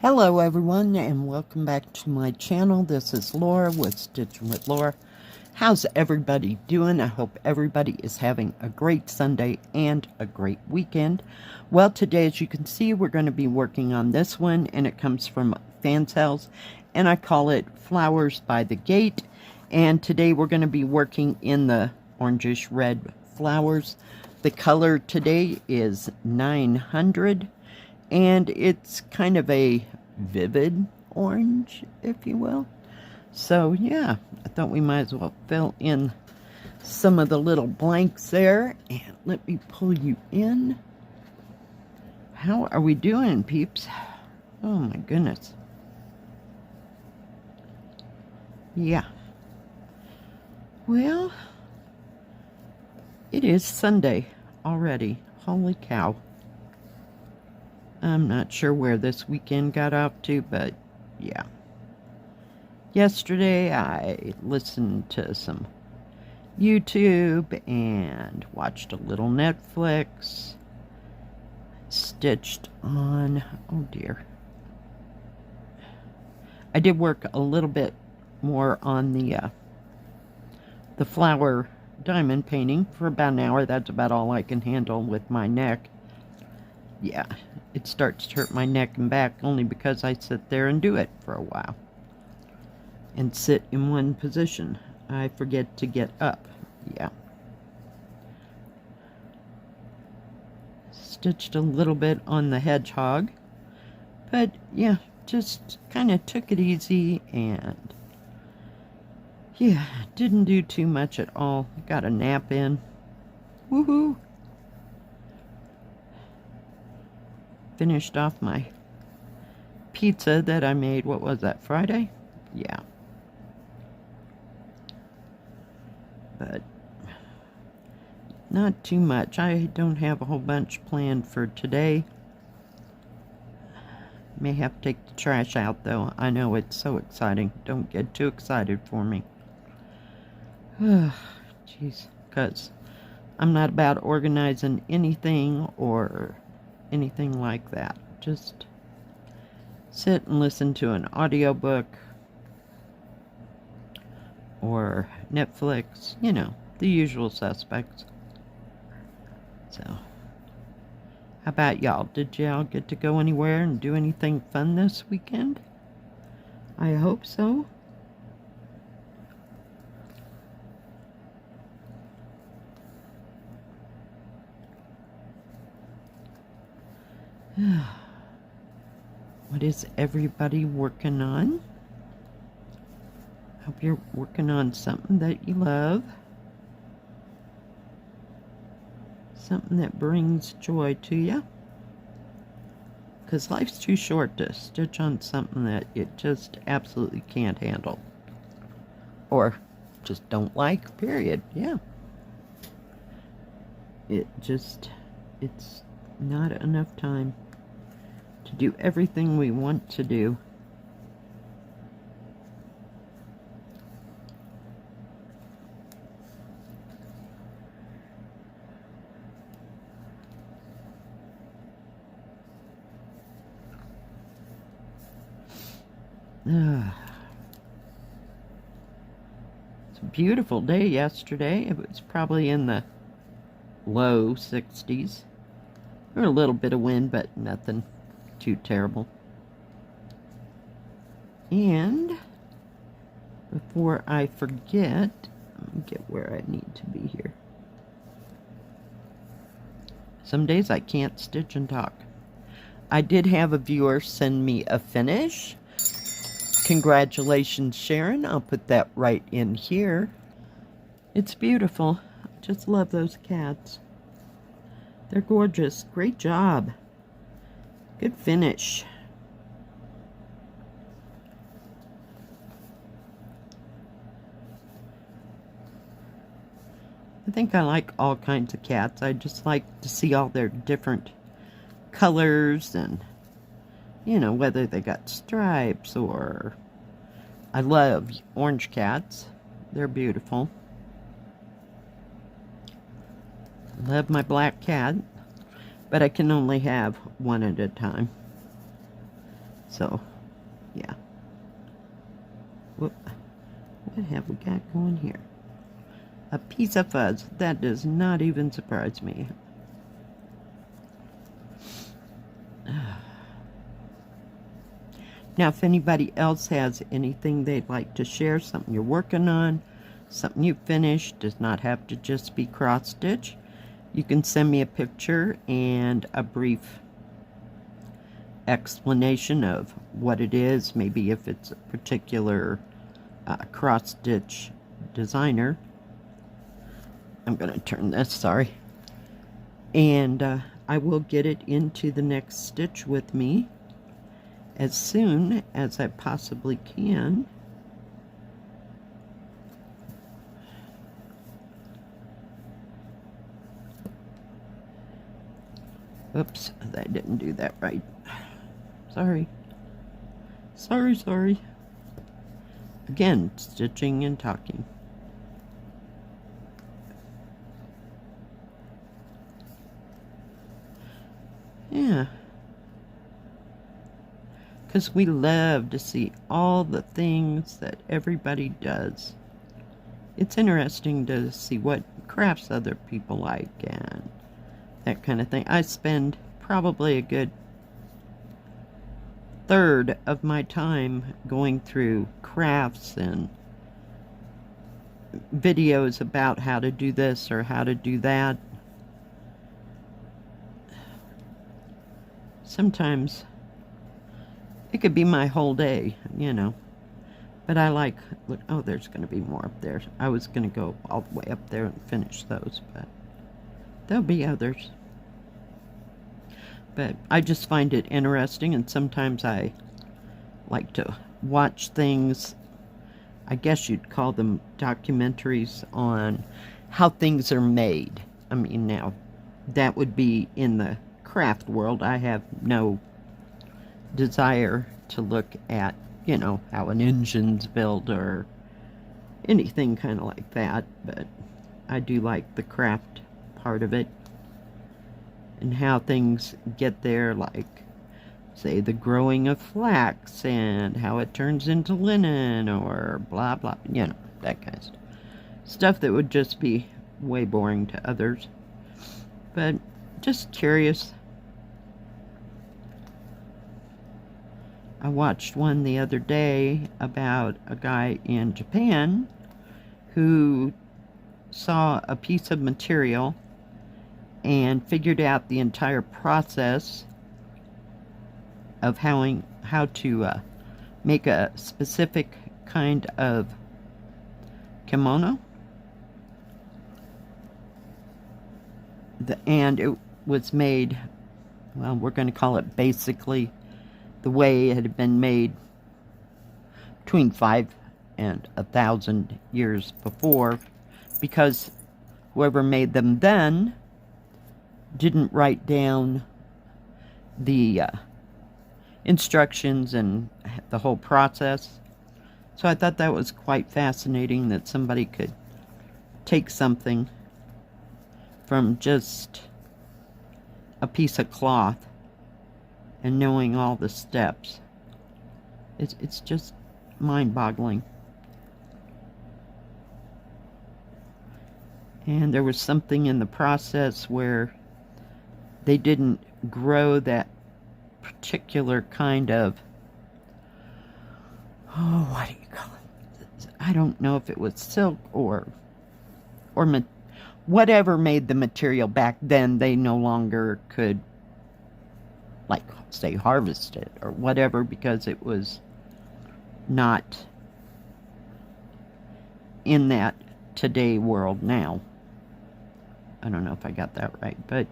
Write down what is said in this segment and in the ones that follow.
Hello everyone, and welcome back to my channel. This is Laura with Stitchin with Laura. How's everybody doing? I hope everybody is having a great Sunday and a great weekend. Well, today, as you can see, we're going to be working on this one, and it comes from Fansells, and I call it Flowers by the Gate. And today we're going to be working in the orangish red flowers. The color today is 900. And it's kind of a vivid orange, if you will. So, yeah, I thought we might as well fill in some of the little blanks there. And let me pull you in. How are we doing, peeps? Oh, my goodness. Yeah. Well, it is Sunday already. Holy cow. I'm not sure where this weekend got off to, but yeah. Yesterday I listened to some YouTube and watched a little Netflix. Stitched on, oh dear. I did work a little bit more on the flower diamond painting for about an hour. That's about all I can handle with my neck. Yeah, it starts to hurt my neck and back only because I sit there and do it for a while. And sit in one position. I forget to get up. Yeah. Stitched a little bit on the hedgehog. But, yeah, just kind of took it easy and... yeah, didn't do too much at all. Got a nap in. Woohoo! Finished off my pizza that I made, what was that, Friday? Yeah. But not too much. I don't have a whole bunch planned for today. May have to take the trash out though. I know it's so exciting. Don't get too excited for me. Jeez, because I'm not about organizing anything or anything like that. Just sit and listen to an audiobook or Netflix, you know, the usual suspects. So, how about y'all? Did y'all get to go anywhere and do anything fun this weekend? I hope so. What is everybody working on? Hope you're working on something that you love. Something that brings joy to you. Because life's too short to stitch on something that you just absolutely can't handle. Or just don't like, period. Yeah. It's not enough time to do everything we want to do. It's a beautiful day yesterday. It was probably in the low 60s. There was a little bit of wind, but nothing too terrible. And before I forget, let me get where I need to be here. Some days I can't stitch and talk. I did have a viewer send me a finish. Congratulations, Sharon. I'll put that right in here. It's beautiful. I just love those cats. They're gorgeous. Great job. Good finish. I think I like all kinds of cats. I just like to see all their different colors and, you know, whether they got stripes or... I love orange cats. They're beautiful. Love my black cat. but I can only have one at a time. So, yeah. What have we got going here? A piece of fuzz. That does not even surprise me. Now, if anybody else has anything they'd like to share, something you're working on, something you finished, does not have to just be cross-stitch. You can send me a picture and a brief explanation of what it is, maybe if it's a particular cross-stitch designer. I'm going to turn this, sorry. And I will get it into the next stitch with me as soon as I possibly can. Oops, I didn't do that right. Sorry. Sorry. Again, stitching and talking. Yeah. Because we love to see all the things that everybody does. It's interesting to see what crafts other people like and that kind of thing. I spend probably a good third of my time going through crafts and videos about how to do this or how to do that. Sometimes it could be my whole day, you know. But I like, look, oh, there's going to be more up there. I was going to go all the way up there and finish those, but there'll be others. But I just find it interesting, and sometimes I like to watch things, I guess you'd call them documentaries on how things are made. I mean, now, that would be in the craft world. I have no desire to look at, you know, how an engine's built or anything kind of like that, but I do like the craft part of it and how things get there, like, say, the growing of flax and how it turns into linen or blah blah, you know, that kind of stuff that would just be way boring to others. But just curious. I watched one the other day about a guy in Japan who saw a piece of material and figured out the entire process of how to make a specific kind of kimono. And it was made, well, we're going to call it basically the way it had been made between 5,000 and 1,000 years before, because whoever made them then didn't write down the instructions and the whole process. So I thought that was quite fascinating that somebody could take something from just a piece of cloth and knowing all the steps. It's just mind-boggling. And there was something in the process where they didn't grow that particular kind of, oh, what do you call it? I don't know if it was silk or whatever made the material back then. They no longer could, like, say, harvest it or whatever, because it was not in that today world now. I don't know if I got that right, but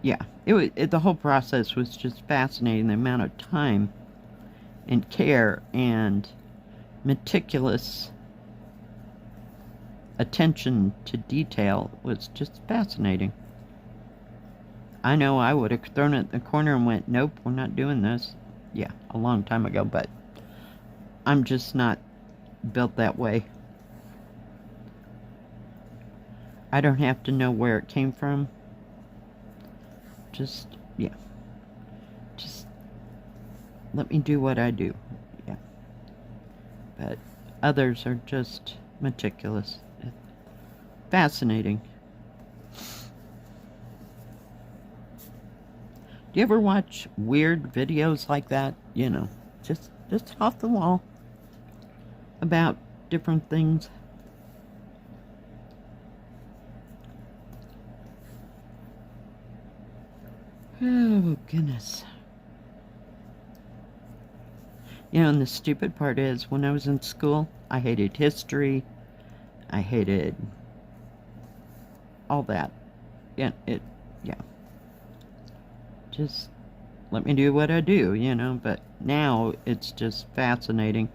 yeah, the whole process was just fascinating. The amount of time and care and meticulous attention to detail was just fascinating. I know I would have thrown it in the corner and went, nope, we're not doing this. Yeah, a long time ago, but I'm just not built that way. I don't have to know where it came from. Just let me do what I do. Yeah. But others are just meticulous. Fascinating. Do you ever watch weird videos like that? You know, just off the wall about different things? Oh, goodness. You know, and the stupid part is, when I was in school, I hated history. I hated all that. Yeah, yeah. Just let me do what I do, you know, but now it's just fascinating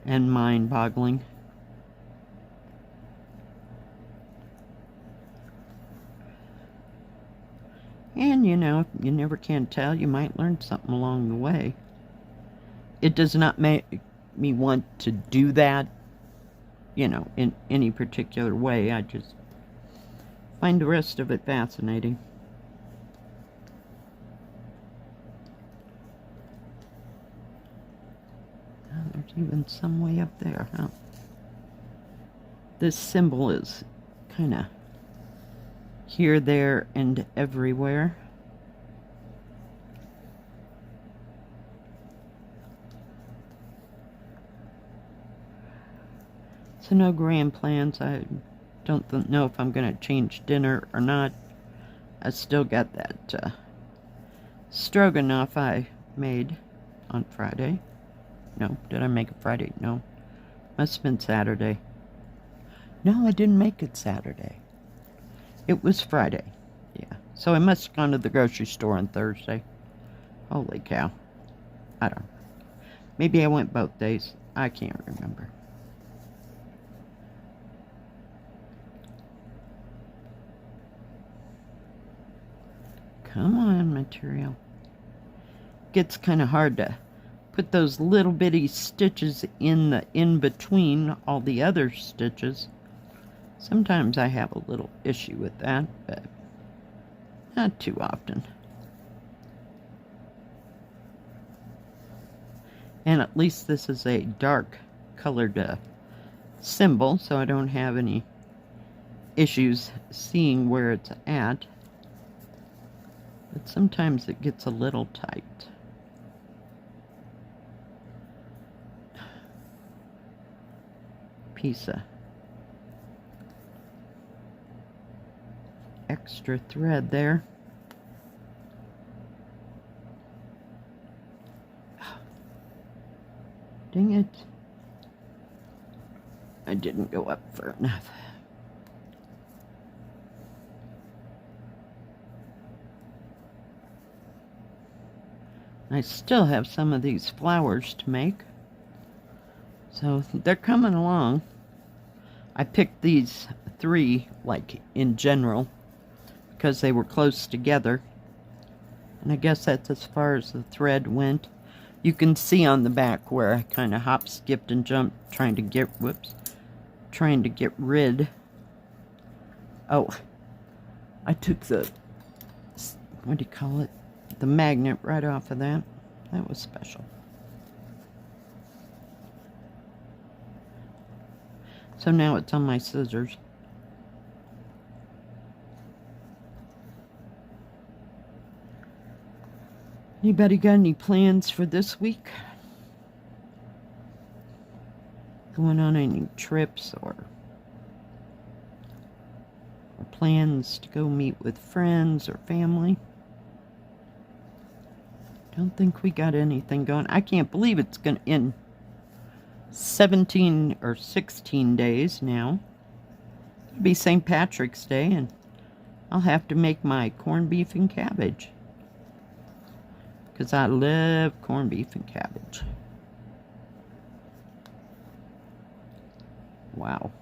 and mind-boggling. And, you know, you never can tell. You might learn something along the way. It does not make me want to do that, you know, in any particular way. I just find the rest of it fascinating. Oh, there's even some way up there, huh? This symbol is kind of here, there, and everywhere. So no grand plans. I don't know if I'm going to change dinner or not. I still got that stroganoff I made on Friday. No, did I make it Friday? No. Must have been Saturday. No, I didn't make it Saturday. It was Friday. Yeah. So I must have gone to the grocery store on Thursday. Holy cow. I don't know. Maybe I went both days. I can't remember. Come on, material. Gets kind of hard to put those little bitty stitches in between all the other stitches. Sometimes I have a little issue with that, but not too often. And at least this is a dark colored symbol, so I don't have any issues seeing where it's at. But sometimes it gets a little tight. Piece of extra thread there. Dang it. I didn't go up far enough. I still have some of these flowers to make. So they're coming along. I picked these 3, like, in general, because they were close together. And I guess that's as far as the thread went. You can see on the back where I kind of hop, skipped, and jumped trying to get rid. Oh, I took the, what do you call it? The magnet right off of that. That was special. So now it's on my scissors. Anybody got any plans for this week? Going on any trips or plans to go meet with friends or family? Don't think we got anything going. I can't believe it's going to end 17 or 16 days now. It'll be St. Patrick's Day, and I'll have to make my corned beef and cabbage. Because I love corned beef and cabbage. Wow.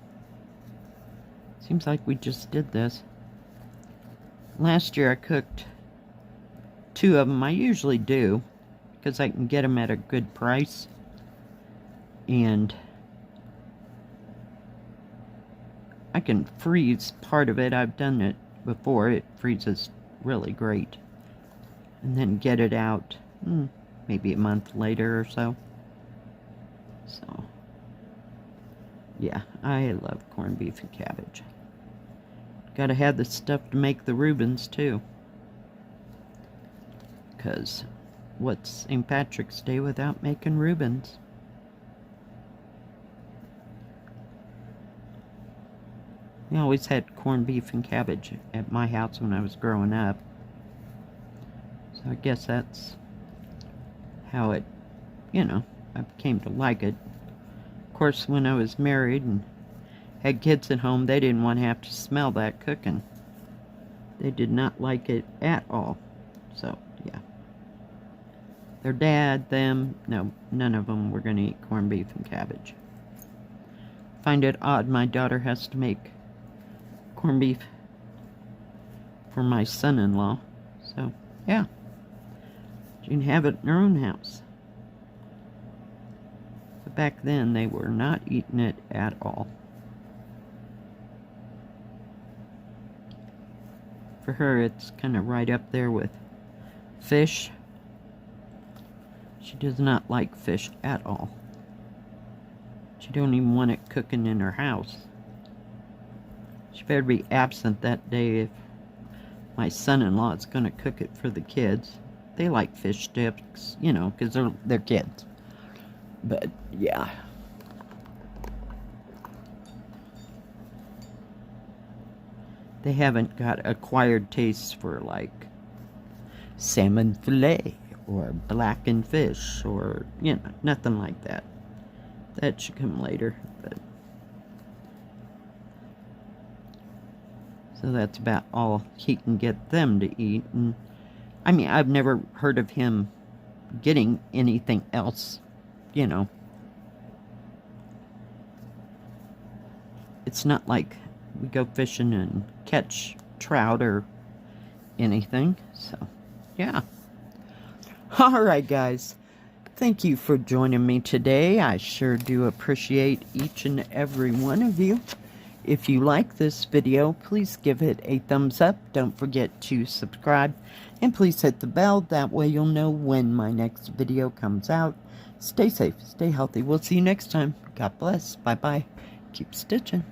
Seems like we just did this. Last year I cooked 2 of them. I usually do, because I can get them at a good price. And I can freeze part of it. I've done it before. It freezes really great. And then get it out maybe a month later or so. So, yeah, I love corned beef and cabbage. Gotta have the stuff to make the Reubens, too. Because what's St. Patrick's Day without making Reubens? We always had corned beef and cabbage at my house when I was growing up. So I guess that's how it, I came to like it. Of course, when I was married and had kids at home, they didn't want to have to smell that cooking. They did not like it at all. So, yeah. Their dad, them, no, none of them were going to eat corned beef and cabbage. Find it odd my daughter has to make corned beef for my son-in-law. So, yeah. She can have it in her own house. But back then, they were not eating it at all. For her, it's kind of right up there with fish. She does not like fish at all. She don't even want it cooking in her house. She better be absent that day if my son-in-law is going to cook it for the kids. They like fish sticks, because they're kids. But, yeah. They haven't got acquired tastes for, like, salmon fillet or blackened fish or, nothing like that. That should come later, but... So that's about all he can get them to eat. And I mean, I've never heard of him getting anything else, It's not like we go fishing and catch trout or anything. So, yeah. Alright, guys. Thank you for joining me today. I sure do appreciate each and every one of you. If you like this video, please give it a thumbs up. Don't forget to subscribe. And please hit the bell. That way you'll know when my next video comes out. Stay safe. Stay healthy. We'll see you next time. God bless. Bye-bye. Keep stitching.